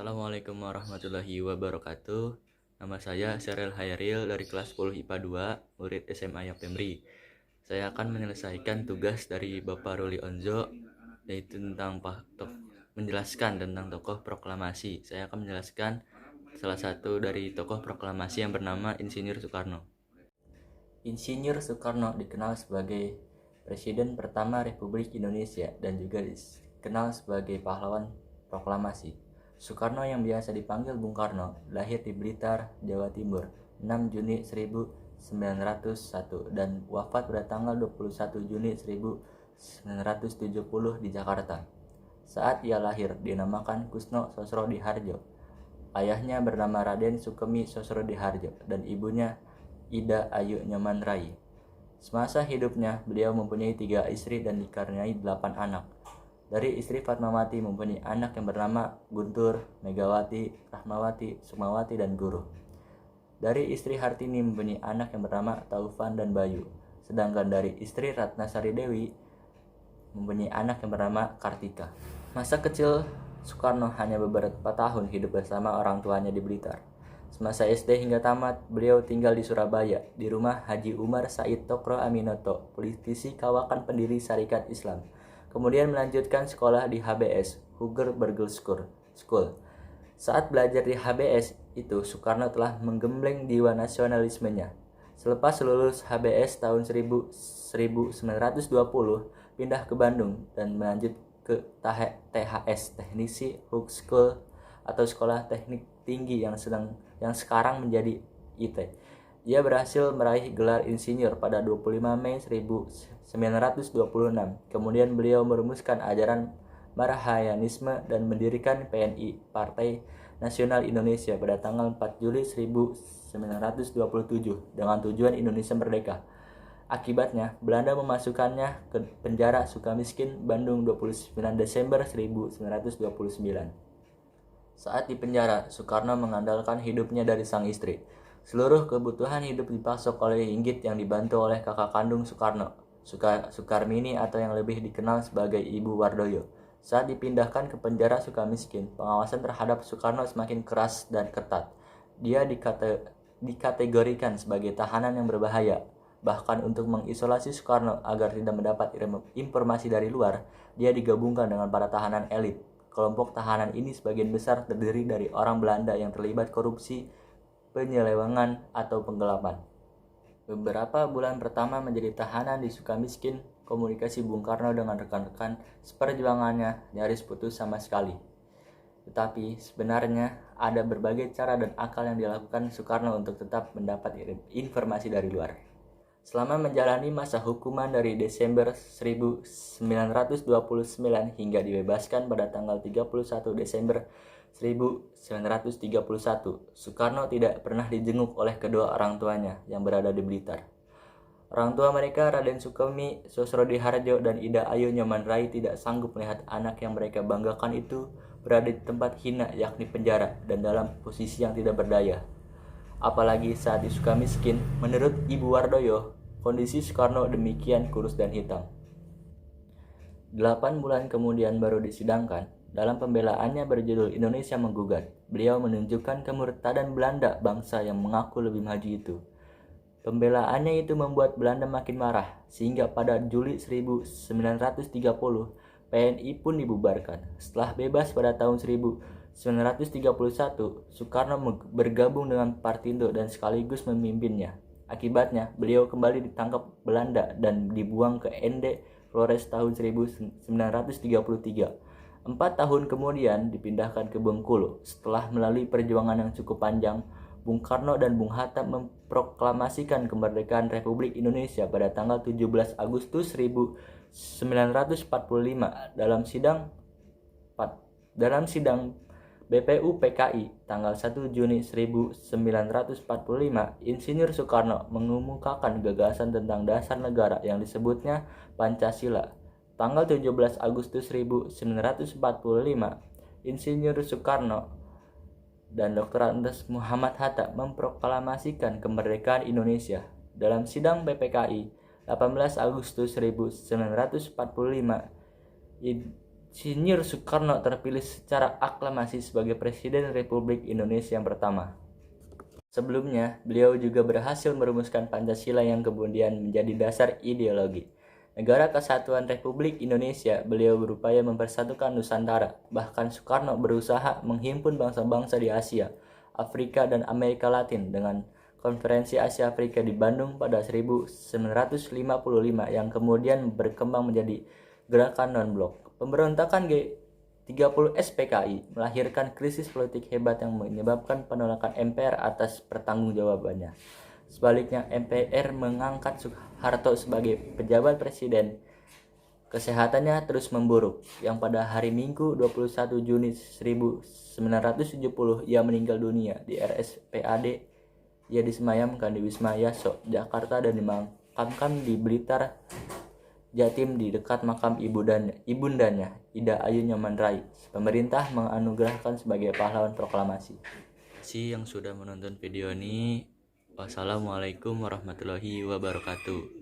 Assalamualaikum warahmatullahi wabarakatuh. Nama saya Serel Hairil dari kelas 10 IPA 2, murid SMA Yapemri. Saya akan menyelesaikan tugas dari Bapak Ruli Onzo, yaitu menjelaskan tentang tokoh proklamasi. Saya akan menjelaskan salah satu dari tokoh proklamasi yang bernama Insinyur Soekarno. Insinyur Soekarno dikenal sebagai Presiden pertama Republik Indonesia dan juga dikenal sebagai pahlawan proklamasi. Soekarno yang biasa dipanggil Bung Karno lahir di Blitar, Jawa Timur 6 Juni 1901 dan wafat pada tanggal 21 Juni 1970 di Jakarta. Saat ia lahir dinamakan Kusno Sosrodihardjo. Ayahnya bernama Raden Sukemi Sosrodihardjo dan ibunya Ida Ayu Nyoman Rai. Semasa hidupnya beliau mempunyai 3 istri dan dikaruniai 8 anak. Dari istri Fatmawati mempunyai anak yang bernama Guntur, Megawati, Rahmawati, Sukmawati, dan Guru. Dari istri Hartini mempunyai anak yang bernama Taufan dan Bayu. Sedangkan dari istri Ratnasari Dewi mempunyai anak yang bernama Kartika. Masa kecil Soekarno hanya beberapa tahun hidup bersama orang tuanya di Blitar. Semasa SD hingga tamat, beliau tinggal di Surabaya, di rumah Haji Umar Said Tokro Aminoto, politisi kawakan pendiri Syarikat Islam. Kemudian melanjutkan sekolah di HBS, Huger Bergels School. Saat belajar di HBS itu, Soekarno telah menggembleng jiwa nasionalismenya. Selepas lulus HBS tahun 1920, pindah ke Bandung dan melanjut ke THS, Teknisi Hugh School atau Sekolah Teknik Tinggi yang sekarang menjadi IT. Ia berhasil meraih gelar insinyur pada 25 Mei 1926. Kemudian beliau merumuskan ajaran Marahayanisme dan mendirikan PNI, Partai Nasional Indonesia, pada tanggal 4 Juli 1927 dengan tujuan Indonesia Merdeka. Akibatnya, Belanda memasukkannya ke penjara Sukamiskin, Bandung 29 Desember 1929. Saat di penjara, Soekarno mengandalkan hidupnya dari sang istri. Seluruh kebutuhan hidup dipasok oleh Inggit yang dibantu oleh kakak kandung Soekarno, Sukarmini atau yang lebih dikenal sebagai Ibu Wardoyo. Saat dipindahkan ke penjara Sukamiskin, pengawasan terhadap Soekarno semakin keras dan ketat. Dia dikategorikan sebagai tahanan yang berbahaya. Bahkan untuk mengisolasi Soekarno agar tidak mendapat informasi dari luar, dia digabungkan dengan para tahanan elit. Kelompok tahanan ini sebagian besar terdiri dari orang Belanda yang terlibat korupsi, penyelewengan, atau penggelapan. Beberapa bulan pertama menjadi tahanan di Sukamiskin, komunikasi Bung Karno dengan rekan-rekan seperjuangannya nyaris putus sama sekali. Tetapi sebenarnya ada berbagai cara dan akal yang dilakukan Soekarno untuk tetap mendapat informasi dari luar. Selama menjalani masa hukuman dari Desember 1929 hingga dibebaskan pada tanggal 31 Desember 1931, Soekarno tidak pernah dijenguk oleh kedua orang tuanya yang berada di Blitar. Orang tua mereka, Raden Sukemi Sosrodihardjo dan Ida Ayu Nyoman Rai, tidak sanggup melihat anak yang mereka banggakan itu berada di tempat hina, yakni penjara, dan dalam posisi yang tidak berdaya. Apalagi saat di Sukamiskin, menurut Ibu Wardoyo, kondisi Soekarno demikian kurus dan hitam. 8 bulan kemudian baru disidangkan. Dalam pembelaannya berjudul Indonesia Menggugat, beliau menunjukkan kemurtadan Belanda, bangsa yang mengaku lebih maju itu. Pembelaannya itu membuat Belanda makin marah, sehingga pada Juli 1930, PNI pun dibubarkan. Setelah bebas pada tahun 1931, Soekarno bergabung dengan Partindo dan sekaligus memimpinnya. Akibatnya, beliau kembali ditangkap Belanda dan dibuang ke Ende Flores tahun 1933. 4 tahun kemudian dipindahkan ke Bengkulu. Setelah melalui perjuangan yang cukup panjang, Bung Karno dan Bung Hatta memproklamasikan kemerdekaan Republik Indonesia pada tanggal 17 Agustus 1945 dalam sidang BPU PKI tanggal 1 Juni 1945, Insinyur Soekarno mengemukakan gagasan tentang dasar negara yang disebutnya Pancasila. Tanggal 17 Agustus 1945, Insinyur Soekarno dan Dr. Andes Muhammad Hatta memproklamasikan kemerdekaan Indonesia. Dalam sidang BPKI 18 Agustus 1945, Insinyur Soekarno terpilih secara aklamasi sebagai Presiden Republik Indonesia yang pertama. Sebelumnya, beliau juga berhasil merumuskan Pancasila yang kemudian menjadi dasar ideologi Negara Kesatuan Republik Indonesia. Beliau berupaya mempersatukan Nusantara. Bahkan Soekarno berusaha menghimpun bangsa-bangsa di Asia, Afrika, dan Amerika Latin dengan Konferensi Asia Afrika di Bandung pada 1955 yang kemudian berkembang menjadi Gerakan Non-Blok. Pemberontakan G30 SPKI melahirkan krisis politik hebat yang menyebabkan penolakan MPR atas pertanggungjawabannya. Sebaliknya, MPR mengangkat Soeharto sebagai pejabat presiden. Kesehatannya terus memburuk, yang pada hari Minggu 21 Juni 1970 ia meninggal dunia di RSPAD. Ia disemayamkan di Wisma Yaso, Jakarta, dan dimakamkan di Blitar, Jatim, di dekat makam ibundanya, Ida Ayu Nyoman Rai. Pemerintah menganugerahkan sebagai pahlawan proklamasi. Yang sudah menonton video ini, wassalamualaikum warahmatullahi wabarakatuh.